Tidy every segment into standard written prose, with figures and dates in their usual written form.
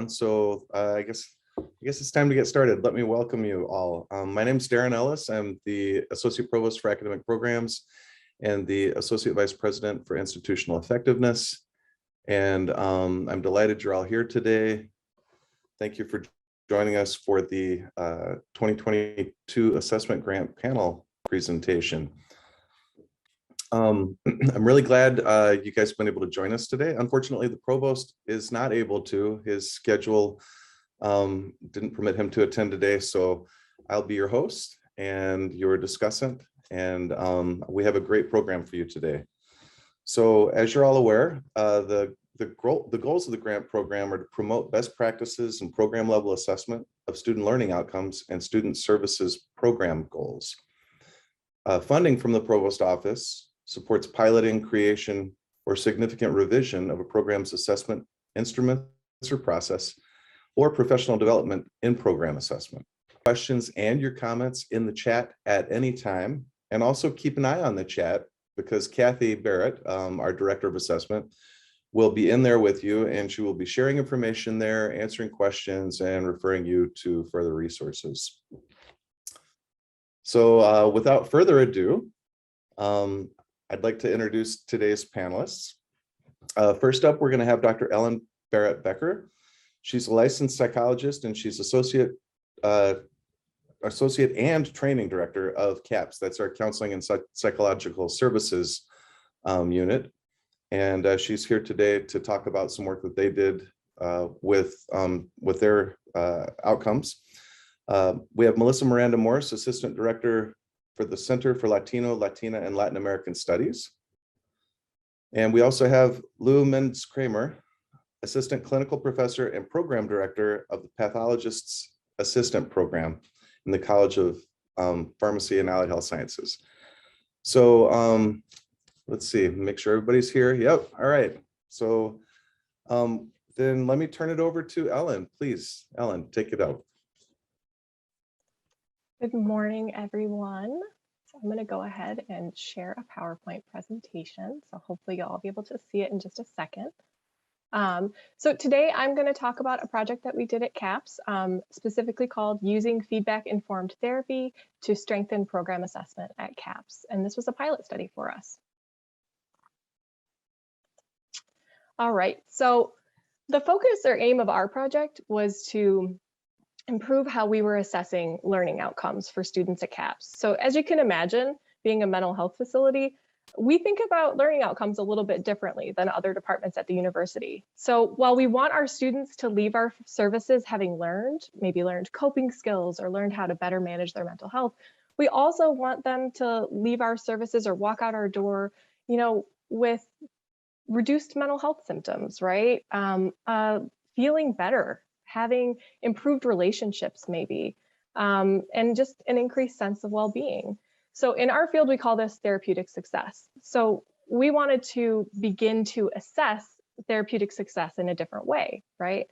So I guess it's time to get started. Let me welcome you all. My name is Darren Ellis. I'm the Associate Provost for Academic Programs and the Associate Vice President for Institutional Effectiveness. And I'm delighted you're all here today. Thank you for joining us for the 2022 Assessment Grant Panel presentation. I'm really glad you guys have been able to join us today. Unfortunately, the provost is not able to. His schedule didn't permit him to attend today, so I'll be your host and your discussant, and we have a great program for you today. So as you're all aware, the goals of the grant program are to promote best practices and program level assessment of student learning outcomes and student services program goals. Funding from the provost office supports piloting, creation, or significant revision of a program's assessment instruments or process, or professional development in program assessment. Questions and your comments in the chat at any time, and also keep an eye on the chat because Kathy Barrett, our Director of Assessment, will be in there with you, and she will be sharing information there, answering questions, and referring you to further resources. So without further ado, I'd like to introduce today's panelists. First up, we're going to have Dr. Ellen Barrett Becker. She's a licensed psychologist, and she's associate and training director of CAPS. That's our Counseling and Psychological Services unit. And she's here today to talk about some work that they did with their outcomes. We have Melissa Miranda Morris, assistant director for the Center for Latino, Latina, and Latin American Studies. And we also have Lou Mendes Kramer, assistant clinical professor and program director of the Pathologist's Assistant Program in the College of Pharmacy and Allied Health Sciences. So let's see, make sure everybody's here. Yep, all right. So then let me turn it over to Ellen. Please, Ellen, take it out. Good morning, everyone. So I'm going to go ahead and share a PowerPoint presentation. So hopefully you'll all be able to see it in just a second. So today I'm going to talk about a project that we did at CAPS, specifically called Using Feedback-Informed Therapy to Strengthen Program Assessment at CAPS. And this was a pilot study for us. All right, so the focus or aim of our project was to improve how we were assessing learning outcomes for students at CAPS. So as you can imagine, being a mental health facility, we think about learning outcomes a little bit differently than other departments at the university. So while we want our students to leave our services having maybe learned coping skills or learned how to better manage their mental health, we also want them to leave our services or walk out our door, with reduced mental health symptoms, right? Feeling better, having improved relationships maybe, and just an increased sense of well-being. So in our field, we call this therapeutic success. So we wanted to begin to assess therapeutic success in a different way, right?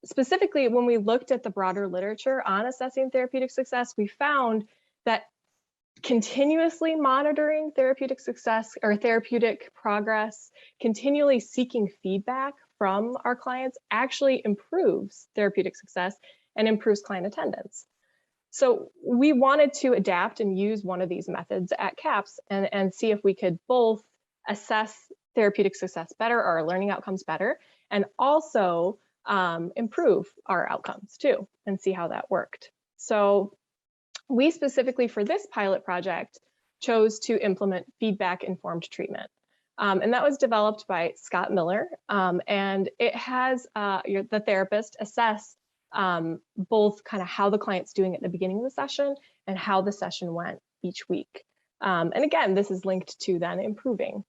Specifically, when we looked at the broader literature on assessing therapeutic success, we found that continuously monitoring therapeutic success or therapeutic progress, continually seeking feedback from our clients actually improves therapeutic success and improves client attendance. So we wanted to adapt and use one of these methods at CAPS and see if we could both assess therapeutic success better or our learning outcomes better, and also improve our outcomes too, and see how that worked. So we specifically for this pilot project chose to implement feedback-informed treatment. And that was developed by Scott Miller, and it has the therapist assess both kind of how the client's doing at the beginning of the session and how the session went each week. And again, this is linked to then improving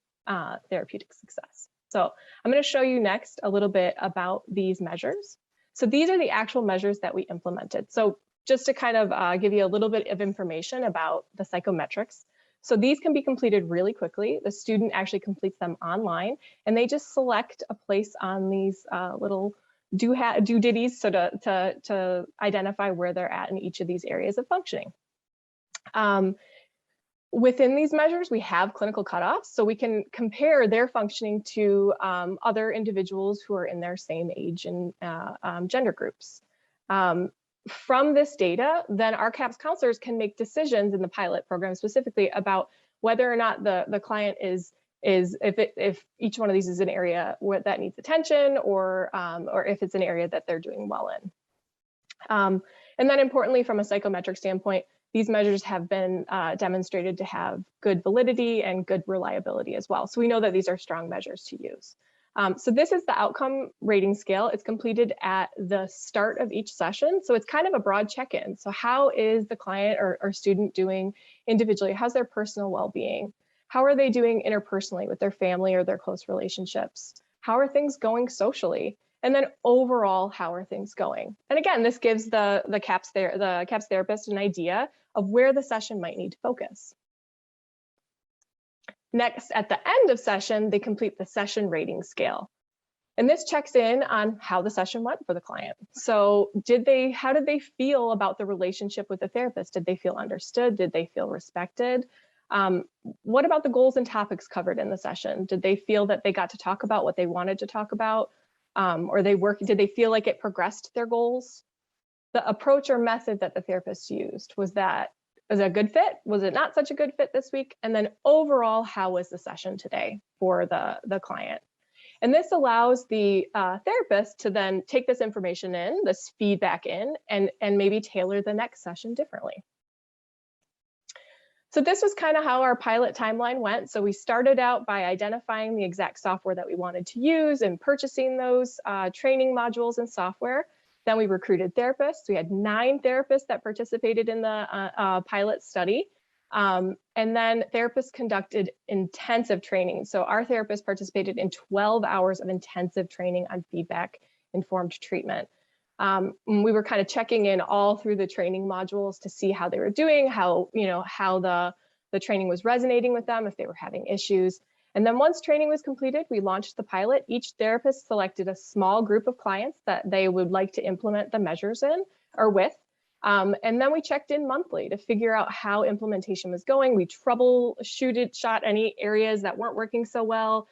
therapeutic success. So I'm going to show you next a little bit about these measures. So these are the actual measures that we implemented. So just to kind of give you a little bit of information about the psychometrics. So these can be completed really quickly. The student actually completes them online, and they just select a place on these little do ditties so to identify where they're at in each of these areas of functioning. Within these measures, we have clinical cutoffs, so we can compare their functioning to other individuals who are in their same age and gender groups. From this data, then our CAPS counselors can make decisions in the pilot program specifically about whether or not the client is if each one of these is an area that needs attention, or if it's an area that they're doing well in. And then importantly, from a psychometric standpoint, these measures have been demonstrated to have good validity and good reliability as well. So we know that these are strong measures to use. So this is the outcome rating scale. It's completed at the start of each session. So it's kind of a broad check-in. So how is the client or student doing individually? How's their personal well-being? How are they doing interpersonally with their family or their close relationships? How are things going socially? And then overall, how are things going? And again, this gives the CAPS therapist an idea of where the session might need to focus. Next, at the end of session, they complete the session rating scale. And this checks in on how the session went for the client. So how did they feel about the relationship with the therapist? Did they feel understood? Did they feel respected? What about the goals and topics covered in the session? Did they feel that they got to talk about what they wanted to talk about? Did they feel like it progressed their goals? The approach or method that the therapist used, was it a good fit? Was it not such a good fit this week? And then overall, how was the session today for the client? And this allows the therapist to then take this information in, this feedback in, and maybe tailor the next session differently. So this was kind of how our pilot timeline went. So we started out by identifying the exact software that we wanted to use and purchasing those training modules and software. Then we recruited therapists. We had 9 therapists that participated in the pilot study. And then therapists conducted intensive training. So our therapists participated in 12 hours of intensive training on feedback-informed treatment. We were kind of checking in all through the training modules to see how they were doing, how the training was resonating with them, if they were having issues. And then once training was completed, we launched the pilot. Each therapist selected a small group of clients that they would like to implement the measures in or with. And then we checked in monthly to figure out how implementation was going. We shot any areas that weren't working so well.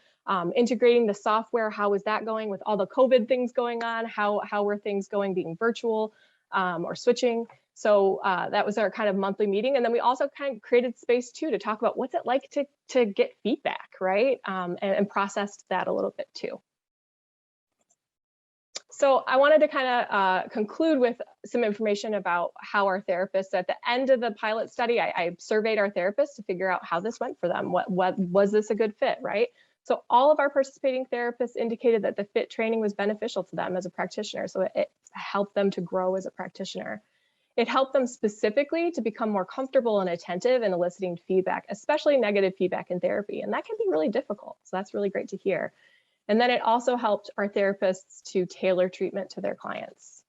Integrating the software, how was that going with all the COVID things going on? How were things going being virtual or switching? So that was our kind of monthly meeting. And then we also kind of created space too to talk about what's it like to get feedback, right? And processed that a little bit too. So I wanted to kind of conclude with some information about how our therapists, at the end of the pilot study, I surveyed our therapists to figure out how this went for them. What was this a good fit, right? So all of our participating therapists indicated that the FIT training was beneficial to them as a practitioner. So it helped them to grow as a practitioner. It helped them specifically to become more comfortable and attentive in eliciting feedback, especially negative feedback in therapy. And that can be really difficult. So that's really great to hear. And then it also helped our therapists to tailor treatment to their clients.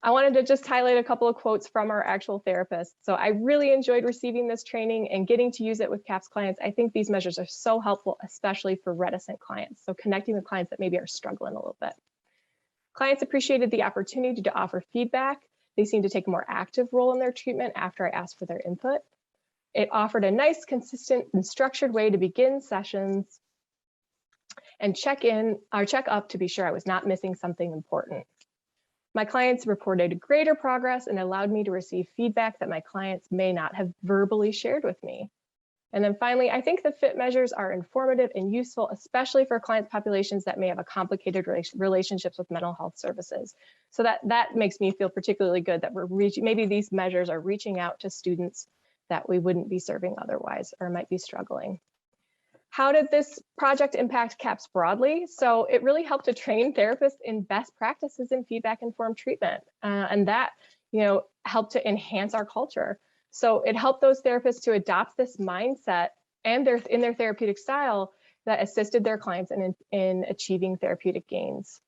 I wanted to just highlight a couple of quotes from our actual therapists. So I really enjoyed receiving this training and getting to use it with CAPS clients. I think these measures are so helpful, especially for reticent clients. So connecting with clients that maybe are struggling a little bit. Clients appreciated the opportunity to offer feedback. They seemed to take a more active role in their treatment after I asked for their input. It offered a nice, consistent, and structured way to begin sessions and check up to be sure I was not missing something important. My clients reported greater progress and allowed me to receive feedback that my clients may not have verbally shared with me. And then finally, I think the FIT measures are informative and useful, especially for client populations that may have a complicated relationships with mental health services. So that makes me feel particularly good that maybe these measures are reaching out to students that we wouldn't be serving otherwise or might be struggling. How did this project impact CAPS broadly? So it really helped to train therapists in best practices in feedback-informed treatment, and that helped to enhance our culture. So it helped those therapists to adopt this mindset and in their therapeutic style that assisted their clients in achieving therapeutic gains.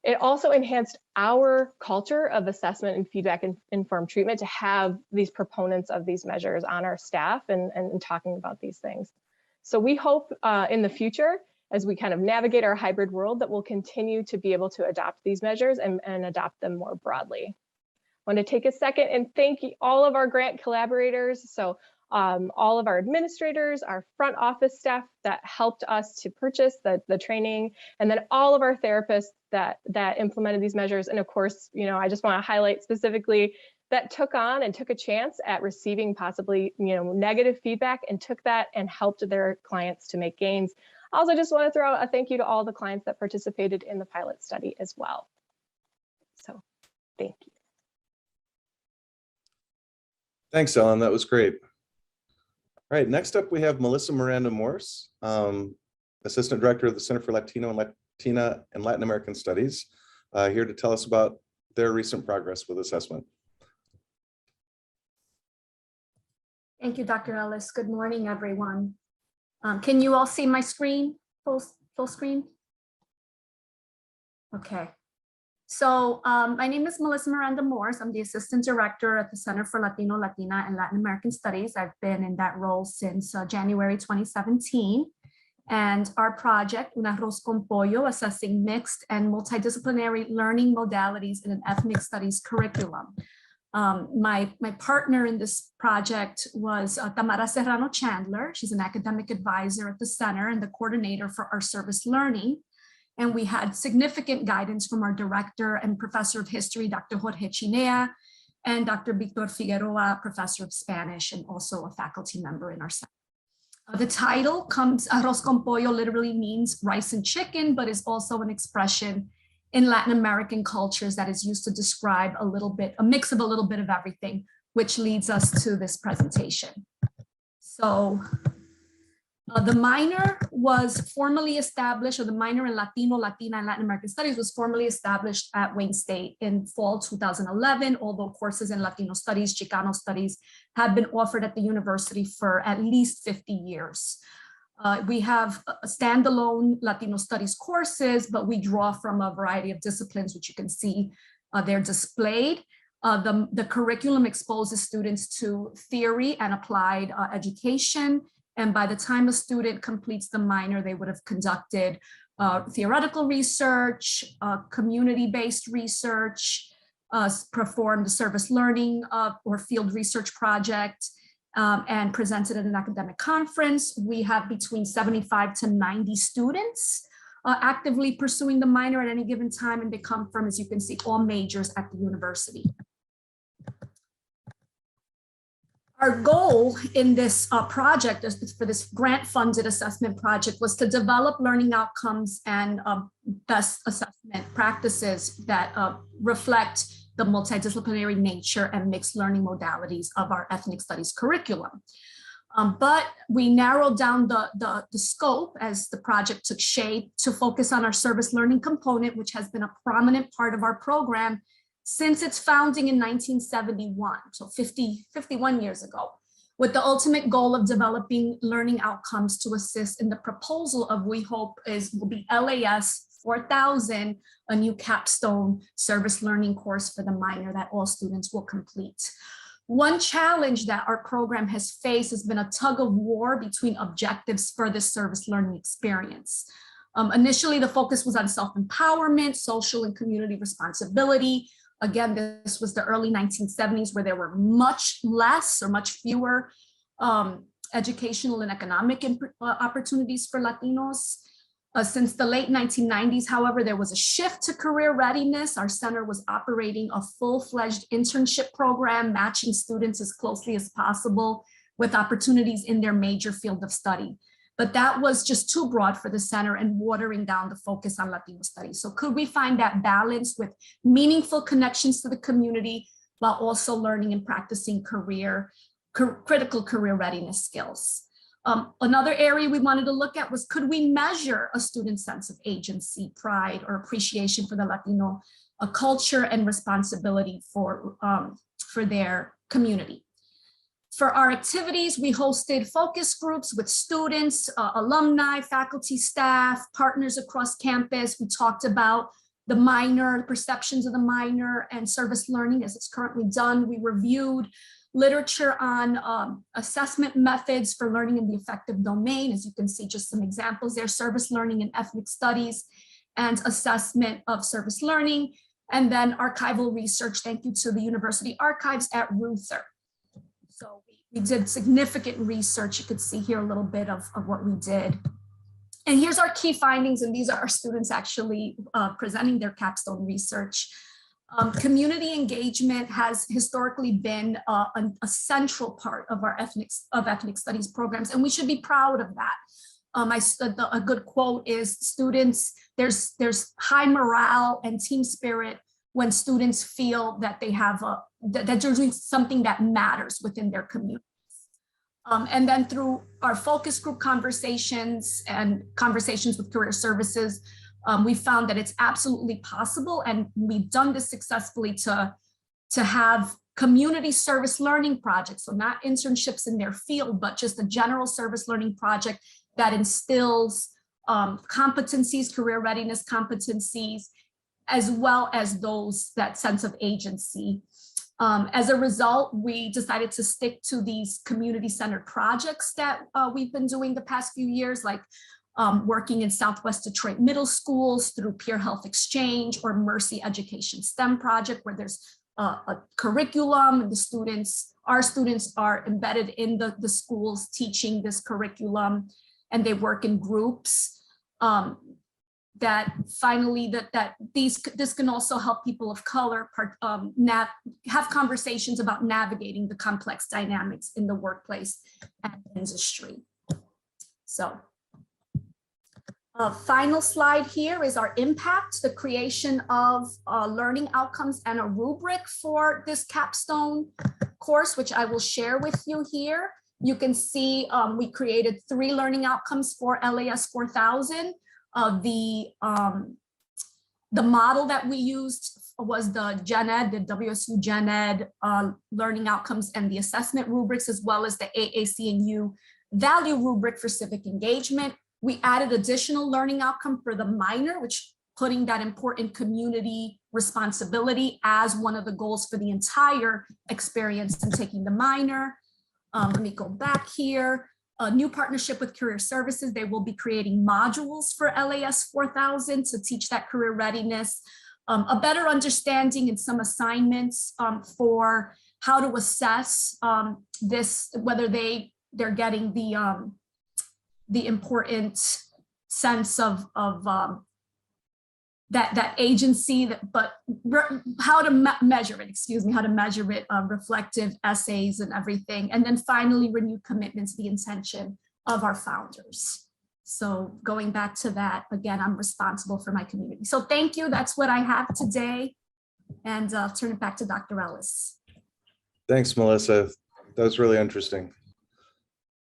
It also enhanced our culture of assessment and feedback-informed treatment to have these proponents of these measures on our staff and talking about these things. So we hope in the future, as we kind of navigate our hybrid world, that we'll continue to be able to adopt these measures and adopt them more broadly. I want to take a second and thank all of our grant collaborators. So all of our administrators, our front office staff that helped us to purchase the training, and then all of our therapists that implemented these measures. And of course, I just want to highlight specifically that took on and took a chance at receiving possibly negative feedback and took that and helped their clients to make gains. I also just want to throw out a thank you to all the clients that participated in the pilot study as well. So thank you. Thanks, Ellen. That was great. All right, next up we have Melissa Miranda Morse, Assistant Director of the Center for Latino and Latina and Latin American Studies, here to tell us about their recent progress with assessment. Thank you, Dr. Ellis. Good morning, everyone. Can you all see my screen, full screen? Okay. So my name is Melissa Miranda Morse. I'm the Assistant Director at the Center for Latino, Latina, and Latin American Studies. I've been in that role since January 2017. And our project, Un Arroz con Pollo, assessing mixed and multidisciplinary learning modalities in an ethnic studies curriculum. My partner in this project was Tamara Serrano Chandler. She's an academic advisor at the center and the coordinator for our service learning. And we had significant guidance from our director and professor of history, Dr. Jorge Chinea, and Dr. Victor Figueroa, professor of Spanish, and also a faculty member in our center. The title comes, Arroz con Pollo literally means rice and chicken, but is also an expression in Latin American cultures that is used to describe a mix of a little bit of everything, which leads us to this presentation. So the minor was formally established, or the minor in Latino, Latina, and Latin American Studies was formally established at Wayne State in fall 2011, although courses in Latino Studies, Chicano Studies have been offered at the university for at least 50 years. We have standalone Latino Studies courses, but we draw from a variety of disciplines, which you can see they're displayed. The curriculum exposes students to theory and applied education. And by the time a student completes the minor, they would have conducted theoretical research, community-based research, performed a service learning or field research project, and presented at an academic conference. We have between 75 to 90 students actively pursuing the minor at any given time, and they come from, as you can see, all majors at the university. Our goal in this project, for this grant-funded assessment project, was to develop learning outcomes and best assessment practices that reflect the multidisciplinary nature and mixed learning modalities of our ethnic studies curriculum. But we narrowed down the scope as the project took shape to focus on our service learning component, which has been a prominent part of our program since its founding in 1971, so 51 years ago, with the ultimate goal of developing learning outcomes to assist in the proposal of, we hope, will be LAS 4000, a new capstone service learning course for the minor that all students will complete. One challenge that our program has faced has been a tug of war between objectives for this service learning experience. Initially, the focus was on self-empowerment, social and community responsibility. Again, this was the early 1970s, where there were much less or much fewer educational and economic opportunities for Latinos. Since the late 1990s, however, there was a shift to career readiness. Our center was operating a full-fledged internship program, matching students as closely as possible with opportunities in their major field of study. But that was just too broad for the center and watering down the focus on Latino studies. So could we find that balance with meaningful connections to the community while also learning and practicing critical career readiness skills? Another area we wanted to look at was, could we measure a student's sense of agency, pride, or appreciation for the Latino culture and responsibility for their community? For our activities, we hosted focus groups with students, alumni, faculty, staff, partners across campus. We talked about the minor, perceptions of the minor, and service learning as it's currently done. We reviewed literature on assessment methods for learning in the affective domain. As you can see, just some examples there: service learning in ethnic studies and assessment of service learning. And then archival research. Thank you to the University Archives at Reuther. So We did significant research. You could see here a little bit of what we did. And here's our key findings, and these are our students actually presenting their capstone research. Community engagement has historically been a central part of our ethnic studies programs, and we should be proud of that. A good quote is, students, there's high morale and team spirit when students feel that they have that they're doing something that matters within their communities. And then through our focus group conversations and conversations with career services, we found that it's absolutely possible, and we've done this successfully, to have community service learning projects. So not internships in their field, but just a general service learning project that instills competencies, career readiness competencies, as well as that sense of agency. As a result, we decided to stick to these community-centered projects that we've been doing the past few years, like working in Southwest Detroit middle schools through Peer Health Exchange, or Mercy Education STEM project, where there's a curriculum and our students are embedded in the schools teaching this curriculum, and they work in groups. That finally, this can also help people of color have conversations about navigating the complex dynamics in the workplace and industry. So, final slide here is our impact, the creation of learning outcomes and a rubric for this capstone course, which I will share with you here. You can see we created 3 learning outcomes for LAS 4000. The model that we used was the Gen Ed, the WSU Gen Ed learning outcomes and the assessment rubrics, as well as the AAC&U value rubric for civic engagement. We added additional learning outcome for the minor, which putting that important community responsibility as one of the goals for the entire experience in taking the minor. Let me go back here. A new partnership with career services. They will be creating modules for LAS 4000 to teach that career readiness, a better understanding and some assignments for how to assess this, whether they're getting the important sense of that agency, but how to measure it, how to measure it, reflective essays and everything. And then finally, renewed commitments, the intention of our founders. So going back to that, again, I'm responsible for my community. So thank you, that's what I have today. And I'll turn it back to Dr. Ellis. Thanks, Melissa. That was really interesting.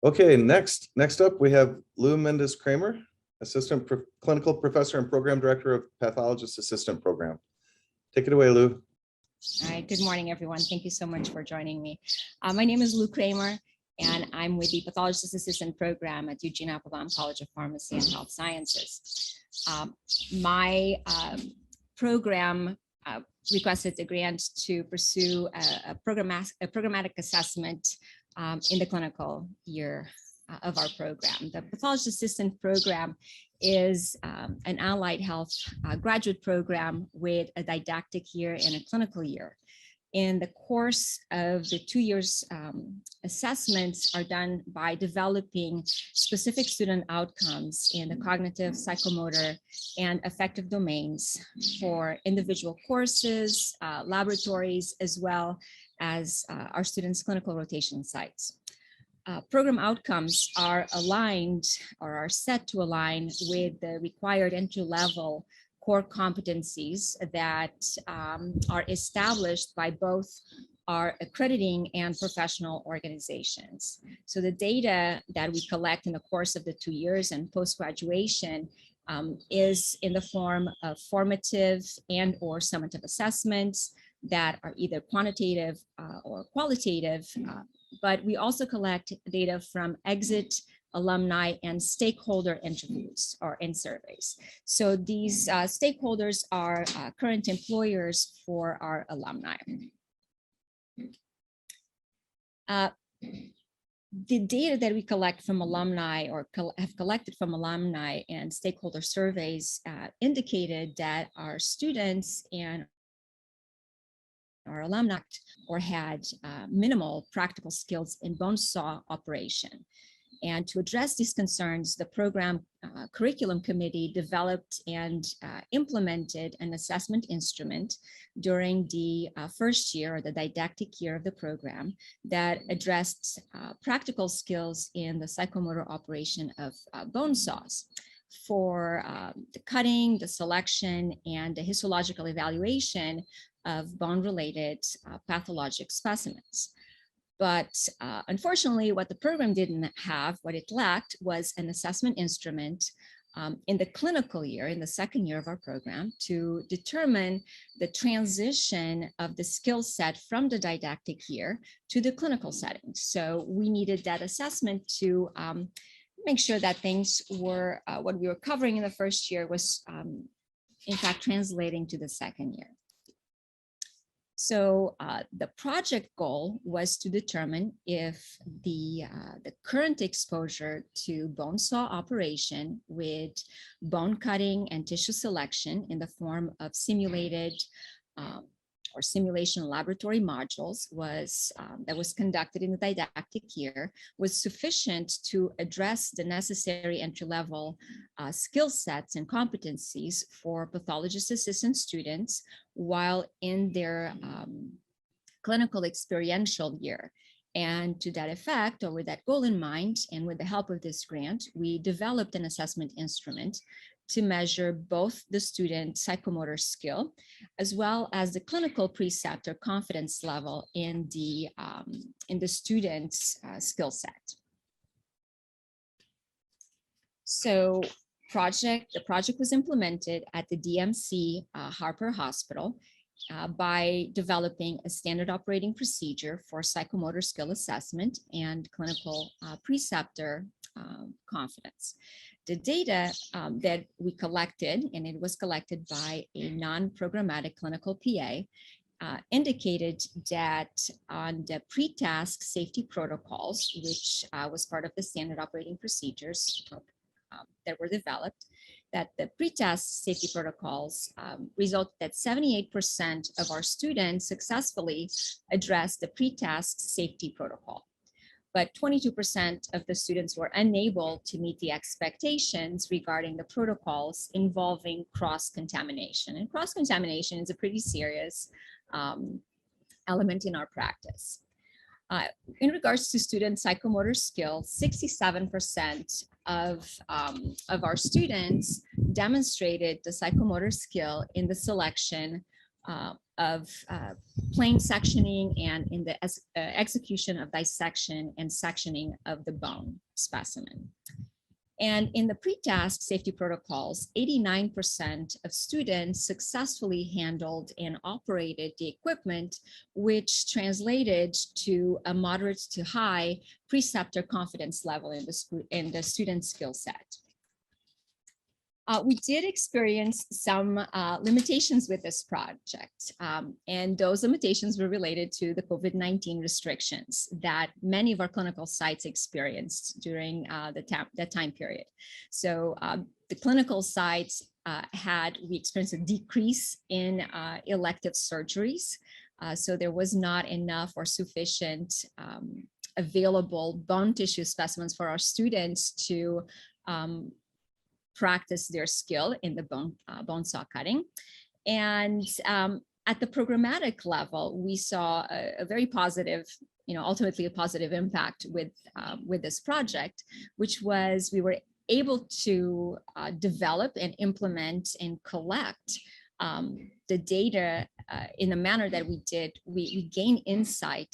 Okay, next up we have Lou Mendez-Kramer, Assistant Clinical Professor and Program Director of Pathologist Assistant Program. Take it away, Lou. All right, good morning, everyone. Thank you so much for joining me. My name is Lou Kramer, and I'm with the Pathologist Assistant Program at Eugene Applebaum College of Pharmacy and Health Sciences. My program requested a grant to pursue a programmatic assessment in the clinical year of our program. The Pathologist Assistant Program is an allied health graduate program with a didactic year and a clinical year. In the course of the 2 years, assessments are done by developing specific student outcomes in the cognitive, psychomotor, and affective domains for individual courses, laboratories, as well as our students' clinical rotation sites. Program outcomes are aligned or are set to align with the required entry-level core competencies that are established by both our accrediting and professional organizations. So the data that we collect in the course of the 2 years and post-graduation is in the form of formative and or summative assessments that are either quantitative or qualitative, but we also collect data from exit, alumni, and stakeholder interviews or in surveys. So these stakeholders are current employers for our alumni. The data that we collect from alumni or have collected from alumni and stakeholder surveys indicated that our students and or alumni or had minimal practical skills in bone saw operation. And to address these concerns, the program curriculum committee developed and implemented an assessment instrument during the first year, or the didactic year of the program, that addressed practical skills in the psychomotor operation of bone saws for the cutting, the selection, and the histological evaluation of bone-related pathologic specimens. But unfortunately, what the program didn't have, what it lacked, was an assessment instrument in the clinical year, in the second year of our program, to determine the transition of the skill set from the didactic year to the clinical setting. So we needed that assessment to make sure that things were, what we were covering in the first year was in fact translating to the second year. So the project goal was to determine if the current exposure to bone saw operation with bone cutting and tissue selection in the form of simulated or simulation laboratory modules was that was conducted in the didactic year was sufficient to address the necessary entry-level skill sets and competencies for pathologist assistant students while in their clinical experiential year. And to that effect, or with that goal in mind, and with the help of this grant, we developed an assessment instrument to measure both the student psychomotor skill as well as the clinical preceptor confidence level in the student's skill set. So the project was implemented at the DMC Harper Hospital by developing a standard operating procedure for psychomotor skill assessment and clinical preceptor confidence. The data that we collected, and it was collected by a non-programmatic clinical PA, indicated that on the pre-task safety protocols, which was part of the standard operating procedures that were developed, that the pre-task safety protocols result that 78% of our students successfully addressed the pre-task safety protocol. But 22% of the students were unable to meet the expectations regarding the protocols involving cross-contamination. And cross-contamination is a pretty serious element in our practice. In regards to student psychomotor skills, 67% of our students demonstrated the psychomotor skill in the selection of plane sectioning and in the execution of dissection and sectioning of the bone specimen. And in the pre-task safety protocols, 89% of students successfully handled and operated the equipment, which translated to a moderate to high preceptor confidence level in the student skill set. We did experience some limitations with this project, and those limitations were related to the COVID-19 restrictions that many of our clinical sites experienced during that time period. So the clinical sites we experienced a decrease in elective surgeries. So there was not enough or sufficient available bone tissue specimens for our students to practice their skill in the bone saw cutting. And at the programmatic level, we saw a very positive, ultimately a positive impact with this project, which was we were able to develop and implement and collect the data in the manner that we did. We gain insight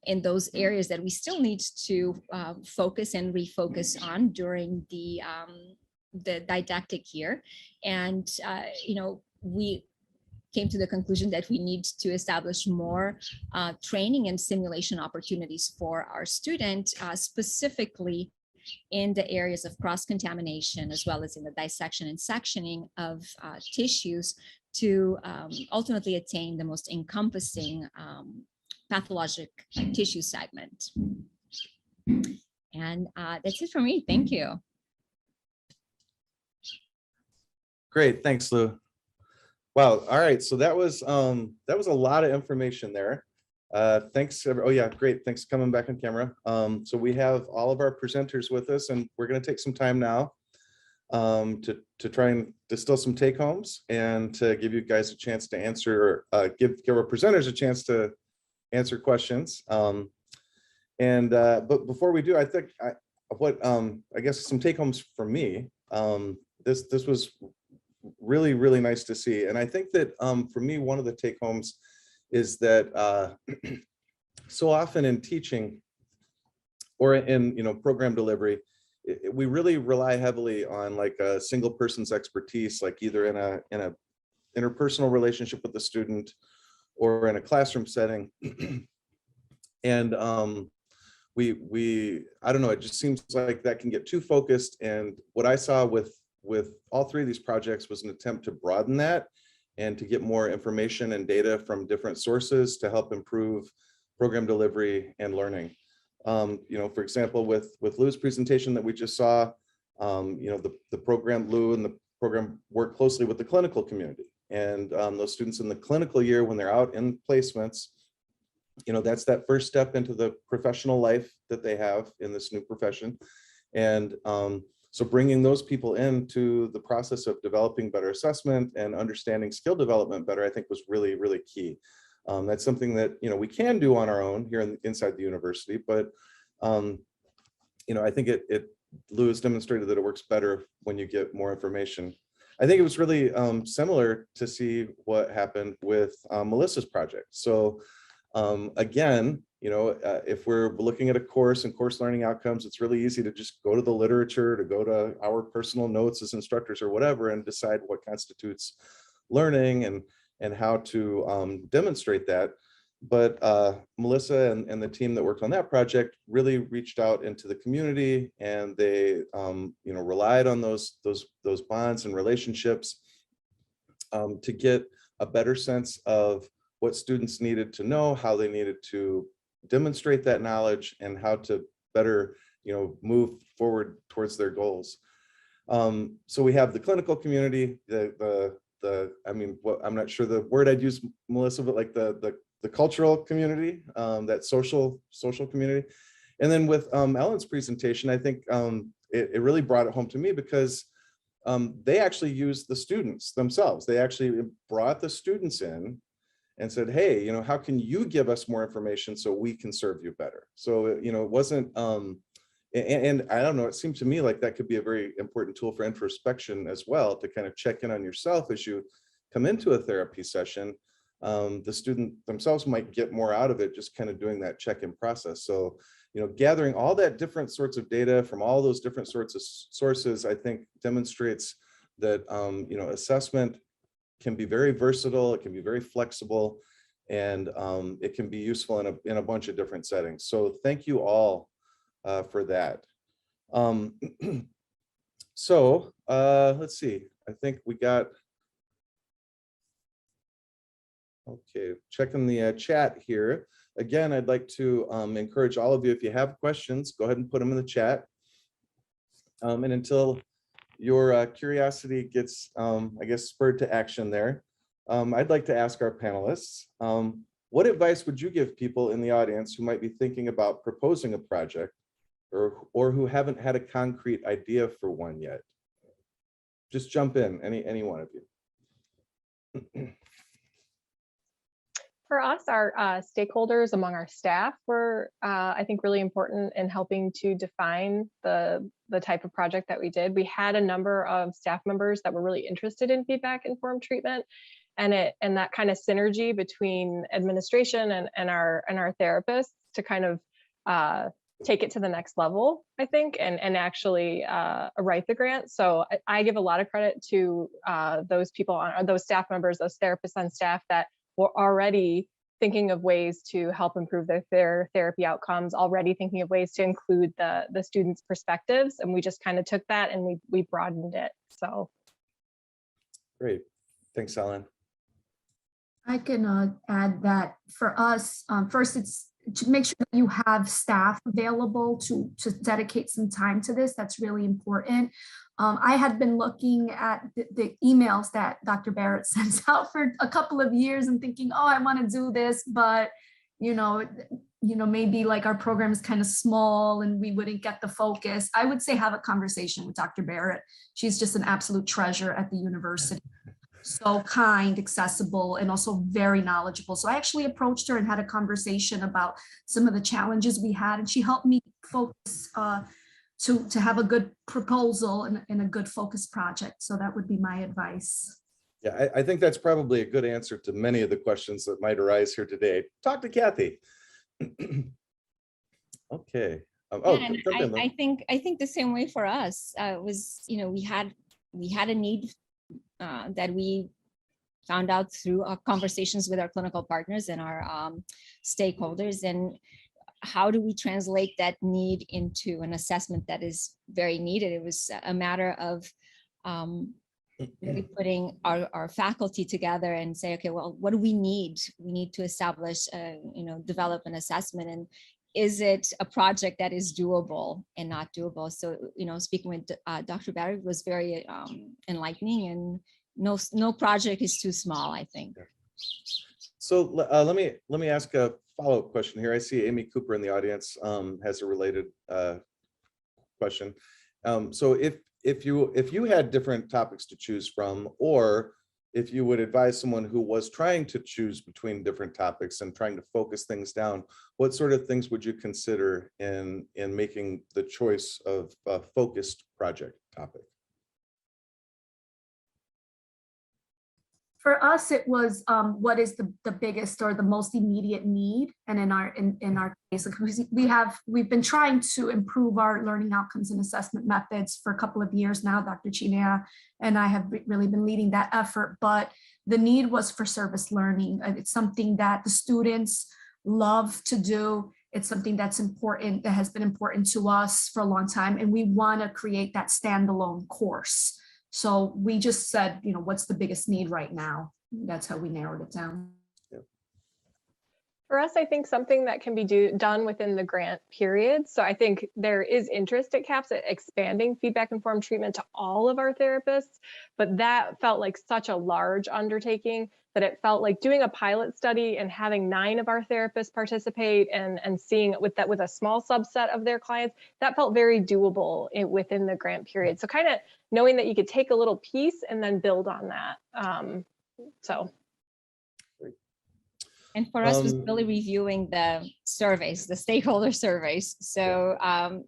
in those areas that we still need to focus and refocus on during the didactic year. And, we came to the conclusion that we need to establish more training and simulation opportunities for our students, specifically in the areas of cross-contamination, as well as in the dissection and sectioning of tissues to ultimately attain the most encompassing pathologic tissue segment. And that's it for me. Thank you. Great, thanks, Lou. Wow. All right. So that was a lot of information there. Thanks. Oh yeah, great. Thanks for coming back on camera. So we have all of our presenters with us, and we're going to take some time now to try and distill some take homes and to give you guys a chance to answer, give our presenters a chance to answer questions. But before we do, I think I guess some take homes for me. This was really nice to see, and I think that for me, one of the take homes is that so often in teaching or in program delivery, we really rely heavily on like a single person's expertise, like either in a interpersonal relationship with the student or in a classroom setting. And I don't know, it just seems like that can get too focused. And what I saw with all three of these projects was an attempt to broaden that and to get more information and data from different sources to help improve program delivery and learning. For example, with Lou's presentation that we just saw, the program, Lou and the program work closely with the clinical community. And those students in the clinical year, when they're out in placements, that's that first step into the professional life that they have in this new profession. And so bringing those people into the process of developing better assessment and understanding skill development better, I think was really key. That's something that we can do on our own here inside the university, but I think Lou has demonstrated that it works better when you get more information. I think it was really similar to see what happened with Melissa's project. So again, if we're looking at a course and course learning outcomes, it's really easy to just go to the literature, to go to our personal notes as instructors or whatever, and decide what constitutes learning and how to demonstrate that. But Melissa and the team that worked on that project really reached out into the community, and they relied on those bonds and relationships to get a better sense of what students needed to know, how they needed to demonstrate that knowledge, and how to better move forward towards their goals. So we have the clinical community, I'm not sure the word I'd use, Melissa, but like the cultural community, that social community. And then with Ellen's presentation, I think it really brought it home to me because they actually used the students themselves. They actually brought the students in and said, hey, how can you give us more information so we can serve you better? So, it wasn't, and I don't know, it seemed to me like that could be a very important tool for introspection as well, to kind of check in on yourself as you come into a therapy session. The student themselves might get more out of it just kind of doing that check-in process. So, gathering all that different sorts of data from all those different sorts of sources, I think demonstrates that, assessment can be very versatile, it can be very flexible, and it can be useful in a bunch of different settings. So thank you all for that. So let's see, I think we got, okay, checking the chat here. Again, I'd like to encourage all of you, if you have questions, go ahead and put them in the chat. And until your curiosity gets, I guess, spurred to action there, I'd like to ask our panelists, what advice would you give people in the audience who might be thinking about proposing a project or who haven't had a concrete idea for one yet? Just jump in, any one of you. For us, our stakeholders among our staff were, I think, really important in helping to define the type of project that we did. We had a number of staff members that were really interested in feedback-informed treatment, and that kind of synergy between administration and our therapists to kind of take it to the next level, I think, and actually write the grant. So I give a lot of credit to those people, those staff members, those therapists on staff that were already thinking of ways to help improve their therapy outcomes, already thinking of ways to include the students' perspectives. And we just kind of took that and we broadened it. So. Great. Thanks, Ellen. I can add that for us, first, it's to make sure that you have staff available to dedicate some time to this. That's really important. I had been looking at the emails that Dr. Barrett sends out for a couple of years and thinking, oh, I want to do this, but maybe like our program is kind of small and we wouldn't get the focus. I would say have a conversation with Dr. Barrett. She's just an absolute treasure at the university. So kind, accessible, and also very knowledgeable. So I actually approached her and had a conversation about some of the challenges we had, and she helped me focus to have a good proposal and a good focus project. So that would be my advice. Yeah, I think that's probably a good answer to many of the questions that might arise here today. Talk to Kathy. Okay. And I think the same way for us. Was, we had a need that we found out through our conversations with our clinical partners and our stakeholders, and how do we translate that need into an assessment that is very needed. It was a matter of really putting our faculty together and say, okay, well, what do we need? We need to establish, develop an assessment, and is it a project that is doable and not doable? So, speaking with Dr. Barry was very enlightening, and no project is too small, I think. So let me ask a follow-up question here. I see Amy Cooper in the audience has a related question. So if you had different topics to choose from, or if you would advise someone who was trying to choose between different topics and trying to focus things down, what sort of things would you consider in making the choice of a focused project topic? For us, it was what is the biggest or the most immediate need, and in our case, we've been trying to improve our learning outcomes and assessment methods for a couple of years now. Dr. Chinea and I have really been leading that effort, but the need was for service learning. It's something that the students love to do. It's something that's important, that has been important to us for a long time, and we want to create that standalone course. So we just said, what's the biggest need right now? That's how we narrowed it down. For us, I think something that can be done within the grant period. So I think there is interest at CAPS at expanding feedback-informed treatment to all of our therapists, but that felt like such a large undertaking that it felt like doing a pilot study and having 9 of our therapists participate and seeing with a small subset of their clients, that felt very doable within the grant period. So kind of knowing that you could take a little piece and then build on that. And for us, was really reviewing the surveys, the stakeholder surveys. So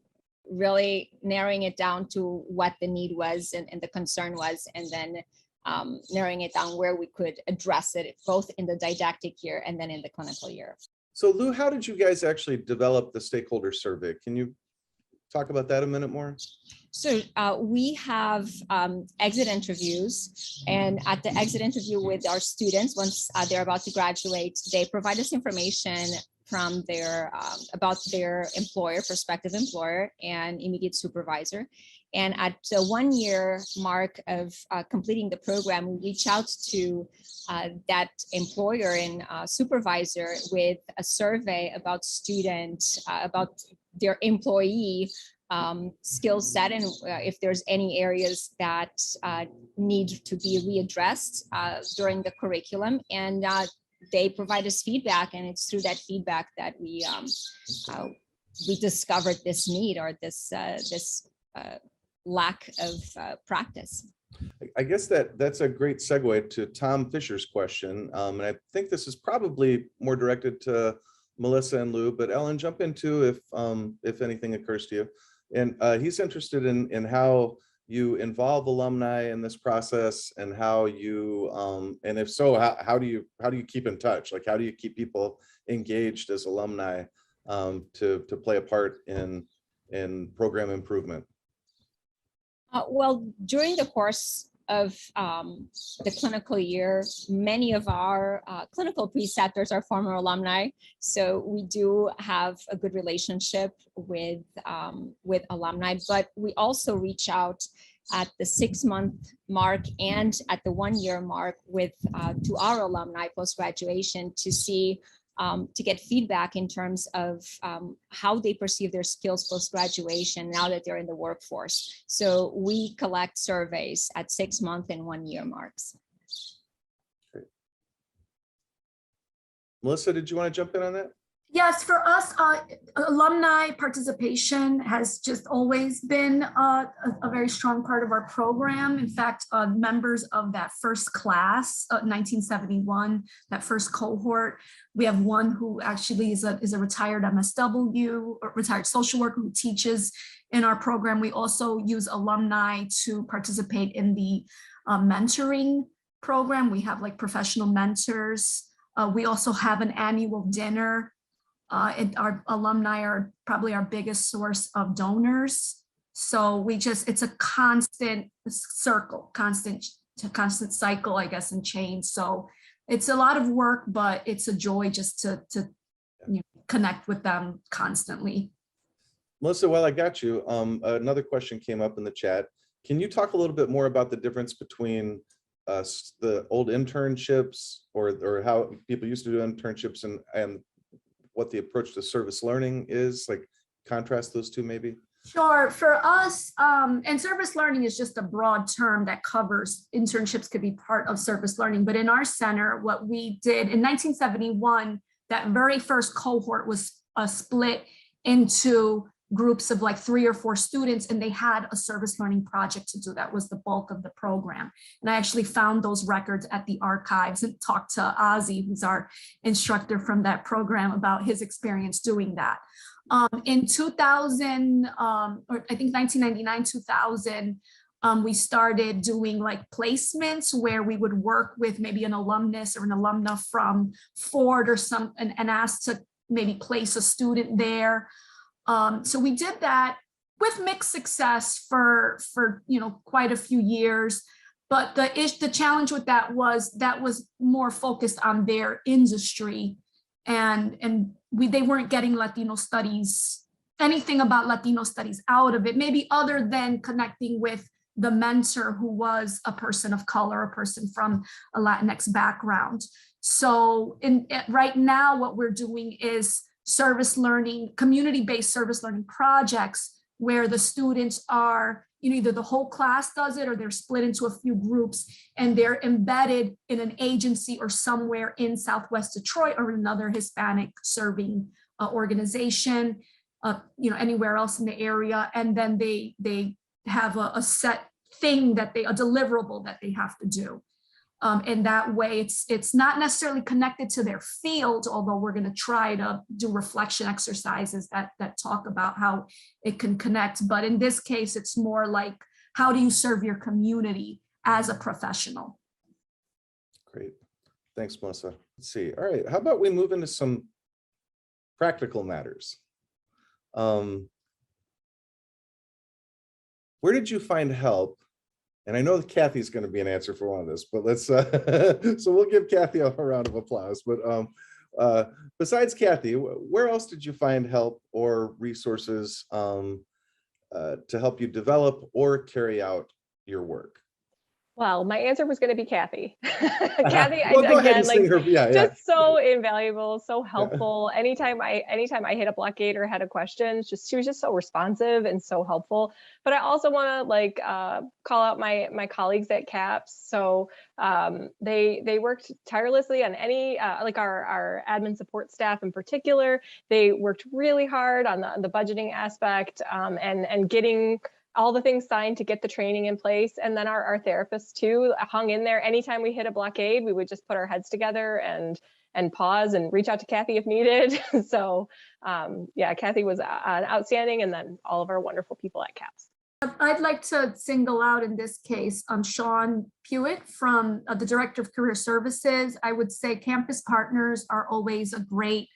really narrowing it down to what the need was and the concern was, and then narrowing it down where we could address it, both in the didactic year and then in the clinical year. So Lou, how did you guys actually develop the stakeholder survey? Can you talk about that a minute more? So we have exit interviews, and at the exit interview with our students, once they're about to graduate, they provide us information from their about their employer, prospective employer, and immediate supervisor. And at the 1-year mark of completing the program, we reach out to that employer and supervisor with a survey about students, about their employee skill set, and if there's any areas that need to be readdressed during the curriculum. And they provide us feedback, and it's through that feedback that we discovered this need, or this lack of practice. I guess that's a great segue to Tom Fisher's question. And I think this is probably more directed to Melissa and Lou, but Ellen, jump into if anything occurs to you. And he's interested in how you involve alumni in this process, and how you, and if so, how do you keep in touch? Like, how do you keep people engaged as alumni to play a part in program improvement? Well, during the course of the clinical year, many of our clinical preceptors are former alumni, so we do have a good relationship with alumni. But we also reach out at the 6-month mark and at the 1-year mark to our alumni post-graduation to see to get feedback in terms of how they perceive their skills post-graduation now that they're in the workforce. So we collect surveys at 6-month and 1-year marks. Great. Melissa, did you want to jump in on that? Yes, for us, alumni participation has just always been a very strong part of our program. In fact, members of that first class, 1971, that first cohort, we have one who actually is a retired MSW, or retired social worker who teaches in our program. We also use alumni to participate in the mentoring program. We have like professional mentors. We also have an annual dinner. Our alumni are probably our biggest source of donors. So it's a constant circle, constant cycle, I guess, and change. So it's a lot of work, but it's a joy just to connect with them constantly. Melissa, while I got you, another question came up in the chat. Can you talk a little bit more about the difference between the old internships or how people used to do internships and what the approach to service learning is, like contrast those two maybe? Sure. For us, and service learning is just a broad term that covers internships could be part of service learning. But in our center, what we did in 1971, that very first cohort was split into groups of like 3 or 4 students, and they had a service learning project to do. That was the bulk of the program. And I actually found those records at the archives and talked to Ozzy, who's our instructor from that program, about his experience doing that. In 2000, or I think 1999, 2000, we started doing like placements where we would work with maybe an alumnus or an alumna from Ford or and asked to maybe place a student there. So we did that with mixed success for quite a few years. But the challenge with that was more focused on their industry, and they weren't getting Latino studies, anything about Latino studies out of it, maybe other than connecting with the mentor who was a person of color, a person from a Latinx background. So right now, what we're doing is service learning, community-based service learning projects where the students are, either the whole class does it or they're split into a few groups and they're embedded in an agency or somewhere in Southwest Detroit or another Hispanic serving organization, anywhere else in the area. And then they have a set thing a deliverable that they have to do. And that way it's not necessarily connected to their field, although we're going to try to do reflection exercises that talk about how it can connect. But in this case, it's more like, how do you serve your community as a professional? Great. Thanks, Melissa. Let's see. All right. How about we move into some practical matters? Where did you find help? And I know that Kathy's going to be an answer for one of this, but let's, so we'll give Kathy a round of applause. But besides Kathy, where else did you find help or resources to help you develop or carry out your work? Well, my answer was going to be Kathy. Kathy, well, go ahead and sing her. Just so invaluable, so helpful. Yeah. Anytime I hit a blockade or had a question, she was just so responsive and so helpful. But I also want to call out my colleagues at CAPS. So they worked tirelessly on our admin support staff in particular. They worked really hard on the budgeting aspect and getting all the things signed to get the training in place. And then our therapists too hung in there. Anytime we hit a blockade, we would just put our heads together and pause and reach out to Kathy if needed. So yeah, Kathy was outstanding. And then all of our wonderful people at CAPS. I'd like to single out in this case, Sean Pewitt from the Director of Career Services. I would say campus partners are always a great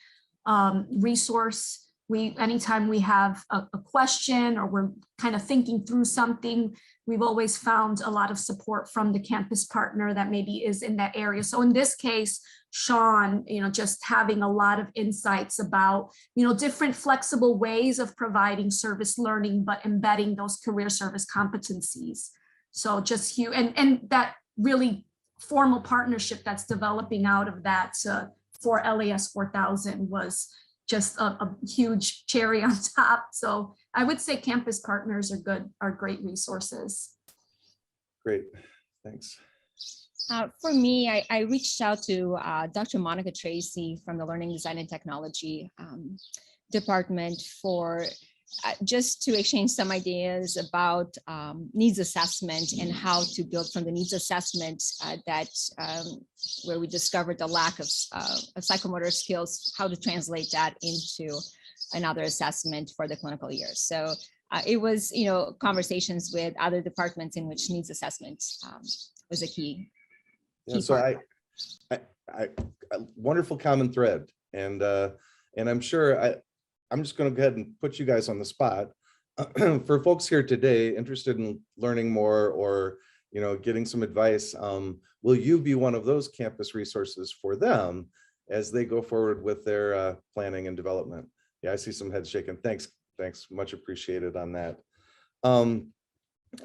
resource. Anytime we have a question or we're kind of thinking through something, we've always found a lot of support from the campus partner that maybe is in that area. So in this case, Sean, just having a lot of insights about, different flexible ways of providing service learning, but embedding those career service competencies. So just and that really formal partnership that's developing out of that to for LAS 4000 was just a huge cherry on top. So I would say campus partners are great resources. Great, thanks. For me, I reached out to Dr. Monica Tracy from the Learning Design and Technology department for just to exchange some ideas about needs assessment and how to build from the needs assessment where we discovered the lack of psychomotor skills, how to translate that into another assessment for the clinical year. So it was, conversations with other departments in which needs assessment was a key. Yeah, so I wonderful common thread, and I'm sure I'm just going to go ahead and put you guys on the spot. For folks here today interested in learning more or getting some advice, will you be one of those campus resources for them as they go forward with their planning and development? Yeah, I see some heads shaking. Thanks, much appreciated on that.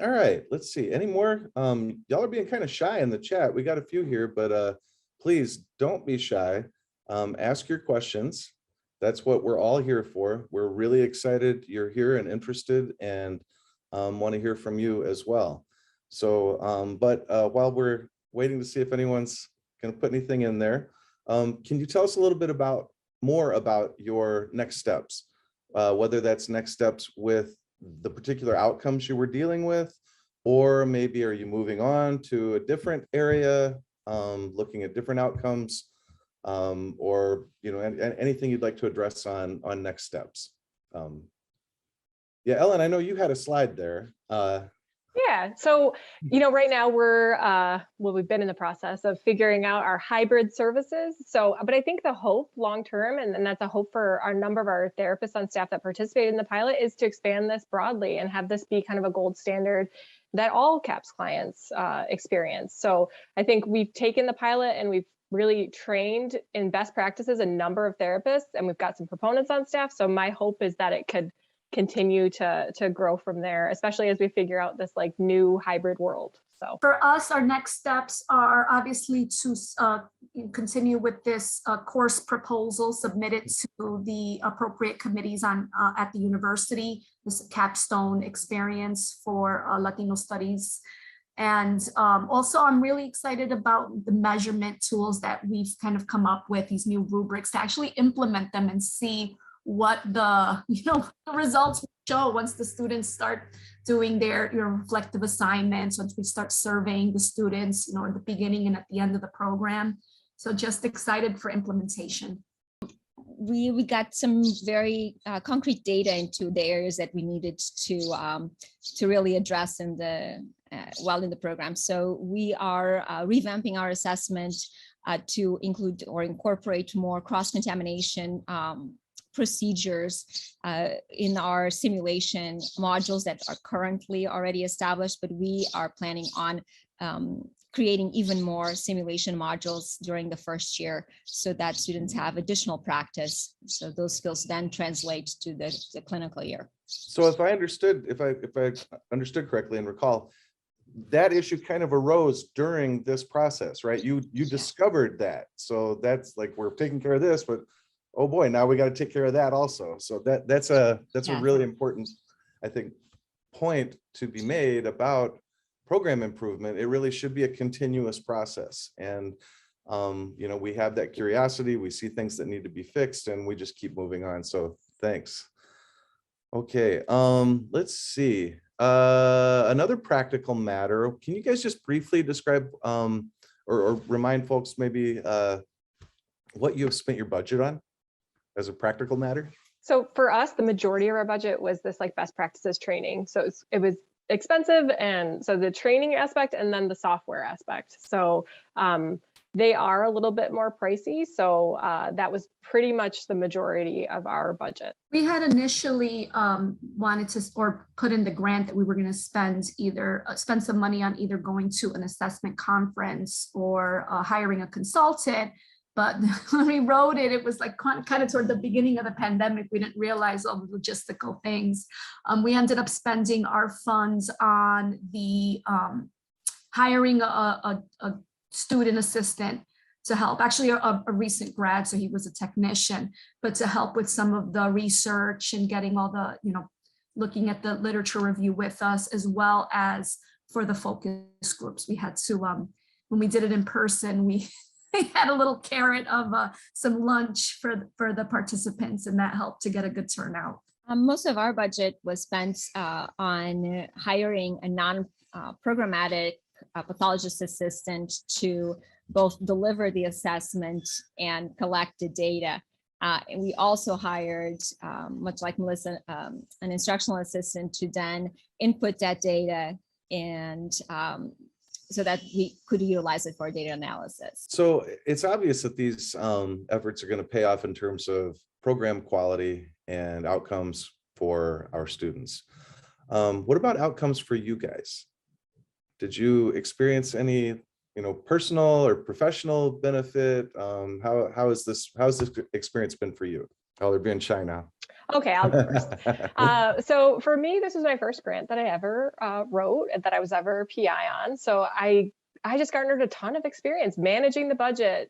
All right, let's see. Any more? Y'all are being kind of shy in the chat. We got a few here, but please don't be shy. Ask your questions. That's what we're all here for. We're really excited you're here and interested, and want to hear from you as well. So, while we're waiting to see if anyone's going to put anything in there, can you tell us a little bit more about your next steps, whether that's next steps with the particular outcomes you were dealing with, or maybe are you moving on to a different area, looking at different outcomes, or anything you'd like to address on next steps. Yeah, Ellen, I know you had a slide there. Yeah, so right now we've been in the process of figuring out our hybrid services. So, but I think the hope long term, and that's a hope for a number of our therapists on staff that participated in the pilot, is to expand this broadly and have this be kind of a gold standard that all CAPS clients experience. So I think we've taken the pilot and we've really trained in best practices a number of therapists, and we've got some proponents on staff. So my hope is that it could continue to grow from there, especially as we figure out this like new hybrid world. So for us, our next steps are obviously to continue with this course proposal submitted to the appropriate committees at the university, this capstone experience for Latino studies. And also, I'm really excited about the measurement tools that we've kind of come up with, these new rubrics, to actually implement them and see what the results show once the students start doing their reflective assignments, once we start surveying the students, at the beginning and at the end of the program. So just excited for implementation. We got some very concrete data into the areas that we needed to really address in the program. So we are revamping our assessment to include or incorporate more cross-contamination procedures in our simulation modules that are currently already established, but we are planning on creating even more simulation modules during the first year so that students have additional practice. So those skills then translate to the clinical year. So if I understood correctly and recall, that issue kind of arose during this process, right? You discovered that. So that's like, we're taking care of this, but oh boy, now we got to take care of that also. So that's a really important, I think, point to be made about program improvement. It really should be a continuous process. And, we have that curiosity, we see things that need to be fixed, and we just keep moving on. So thanks. Okay, let's see. Another practical matter. Can you guys just briefly describe or remind folks maybe what you have spent your budget on as a practical matter? So for us, the majority of our budget was this like best practices training. So it was expensive, and so the training aspect and then the software aspect. So they are a little bit more pricey. So that was pretty much the majority of our budget. We had initially wanted to or put in the grant that we were going to spend some money on either going to an assessment conference or hiring a consultant. But when we wrote it, it was like kind of toward the beginning of the pandemic. We didn't realize all the logistical things. We ended up spending our funds on the hiring a student assistant to help. Actually, a recent grad, so he was a technician, but to help with some of the research and getting all the, looking at the literature review with us, as well as for the focus groups. We had to, when we did it in person, we had a little carrot of some lunch for the participants, and that helped to get a good turnout. Most of our budget was spent on hiring a non-programmatic pathologist assistant to both deliver the assessment and collect the data. And we also hired, much like Melissa, an instructional assistant to then input that data and so that we could utilize it for data analysis. So it's obvious that these efforts are going to pay off in terms of program quality and outcomes for our students. What about outcomes for you guys? Did you experience any, personal or professional benefit? How has this experience been for you? Oh, they're being shy now. Okay, I'll go first. So for me, this was my first grant that I ever wrote and that I was ever a PI on. So I just garnered a ton of experience managing the budget,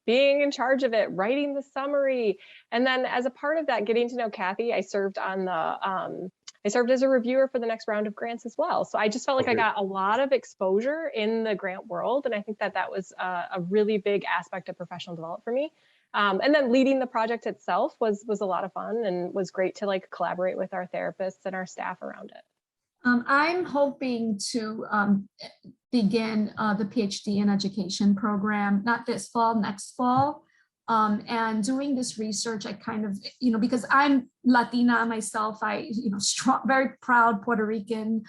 being in charge of it, writing the summary. And then as a part of that, getting to know Kathy, I served on I served as a reviewer for the next round of grants as well. So I just felt like I got a lot of exposure in the grant world. And I think that was a really big aspect of professional development for me. And then leading the project itself was a lot of fun and was great to collaborate with our therapists and our staff around it. I'm hoping to begin the PhD in education program, not this fall, next fall. And doing this research, I kind of, because I'm Latina myself, strong, very proud Puerto Rican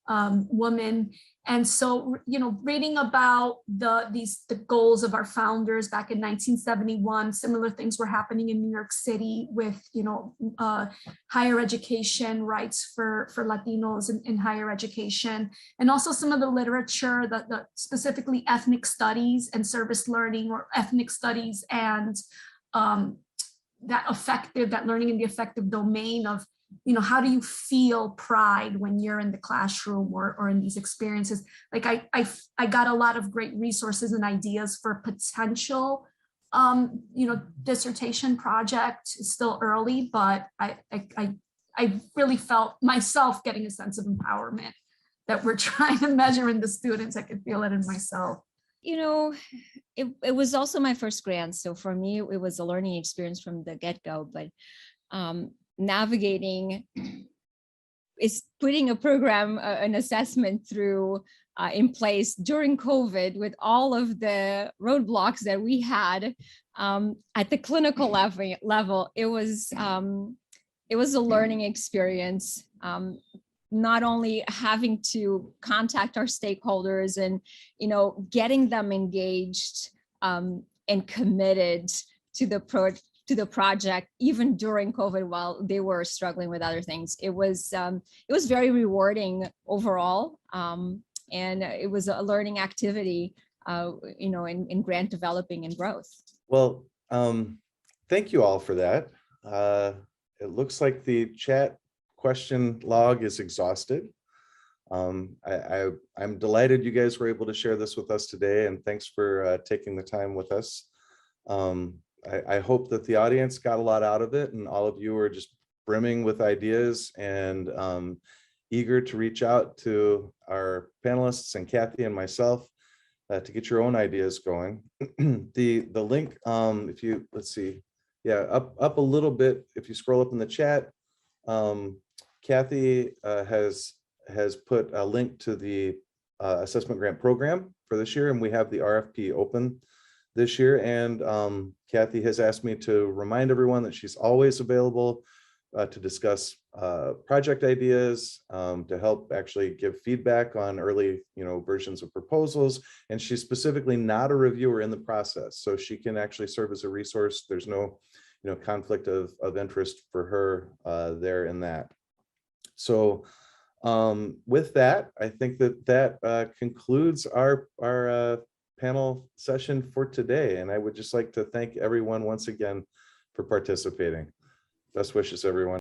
woman. And so, reading about the goals of our founders back in 1971, similar things were happening in New York City with, higher education rights for Latinos in higher education, and also some of the literature, the specifically ethnic studies and service learning, or ethnic studies and that learning in the affective domain of, how do you feel pride when you're in the classroom or in these experiences? I got a lot of great resources and ideas for potential, dissertation project. It's still early, but I really felt myself getting a sense of empowerment that we're trying to measure in the students. I could feel it in myself. It was also my first grant. So for me, it was a learning experience from the get-go, but navigating is putting a program, an assessment through in place during COVID with all of the roadblocks that we had at the clinical level. It was a learning experience. Not only having to contact our stakeholders and, getting them engaged and committed to the project, even during COVID, while they were struggling with other things. It was very rewarding overall. And it was a learning activity, in grant developing and growth. Well, thank you all for that. It looks like the chat question log is exhausted. I'm delighted you guys were able to share this with us today, and thanks for taking the time with us. I hope that the audience got a lot out of it, and all of you are just brimming with ideas and eager to reach out to our panelists and Kathy and myself to get your own ideas going. The link, if you, let's see, yeah, up a little bit, if you scroll up in the chat, Kathy has put a link to the assessment grant program for this year, and we have the RFP open this year. And Kathy has asked me to remind everyone that she's always available to discuss project ideas, to help actually give feedback on early, versions of proposals. And she's specifically not a reviewer in the process, so she can actually serve as a resource. There's no, conflict of interest for her there in that. So with that, I think that concludes our panel session for today. And I would just like to thank everyone once again for participating. Best wishes, everyone.